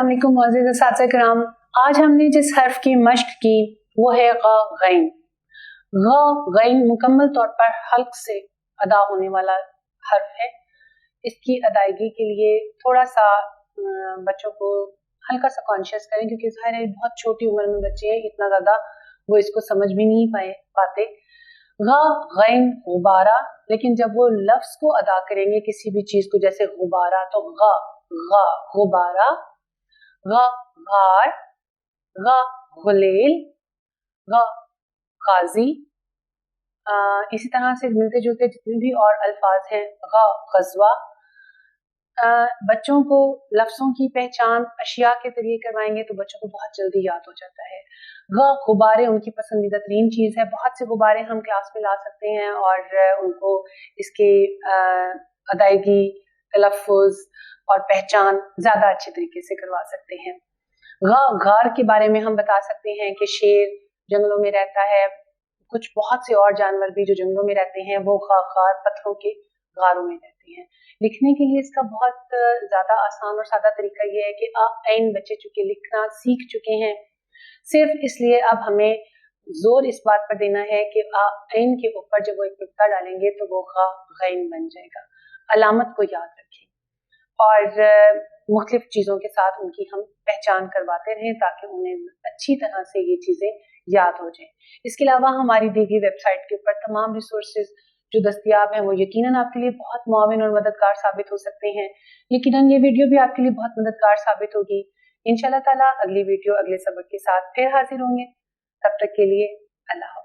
अस्सलाम वालेकुम मुअज़्ज़िज़ असातिज़ा किराम। आज हमने जिस हर्फ की मश्क की वो है ग़ गैन। ग़ गैन मुकम्मल तौर पर हल्क से अदा होने वाला हर्फ है। इसकी अदायगी के लिए थोड़ा सा बच्चों को हल्का सा कॉन्शियस करें, क्योंकि ज़ाहिर है बहुत छोटी उम्र में बच्चे हैं, इतना ज़्यादा वो इसको समझ भी नहीं पाते। ग़ गैन गुबारा, लेकिन जब वो लफ्ज़ को अदा करेंगे किसी भी चीज़ को, जैसे गुबारा, तो ग़ गुबारा, ग़ गार, ग़ गुलेल, ग़ गाजी। इसी तरह से मिलते जुलते जितने भी और अल्फाज हैं, ग़ ग़ज़वा। बच्चों को लफ्ज़ों की पहचान अशिया के जरिए करवाएंगे तो बच्चों को बहुत जल्दी याद हो जाता है। ग़ गुब्बारे उनकी पसंदीदा तरीन चीज़ है। बहुत से गुब्बारे हम क्लास में ला सकते हैं और उनको इसके अदायगी, तलफ़्फ़ुज़ और पहचान ज़्यादा अच्छे तरीके से करवा सकते हैं। ग़ गार के बारे में हम बता सकते हैं कि शेर जंगलों में रहता है, कुछ बहुत से और जानवर भी जो जंगलों में रहते हैं वो गार पत्थरों के गारों में रहते हैं। लिखने के लिए इसका बहुत ज़्यादा आसान और सादा तरीका ये है कि ऐन बच्चे चूँकि लिखना सीख चुके हैं, सिर्फ इसलिए अब हमें जोर इस बात पर देना है कि ऐन के ऊपर जब वो एक नुक्ता डालेंगे तो वो ग़ गैन बन जाएगा। अलामत को याद रखें और मुख्तलिफ चीज़ों के साथ उनकी हम पहचान करवाते रहें ताकि उन्हें अच्छी तरह से ये चीज़ें याद हो जाएं। इसके अलावा हमारी दी गई वेबसाइट के ऊपर तमाम रिसोर्सेज जो दस्तयाब हैं वो यकीनन आपके लिए बहुत मुआविन और मददगार साबित हो सकते हैं। यकीनन ये वीडियो भी आपके लिए बहुत मददगार साबित होगी। इंशाअल्लाह ताला अगली वीडियो अगले सबक के साथ फिर हाजिर होंगे। तब तक के लिए अल्लाह।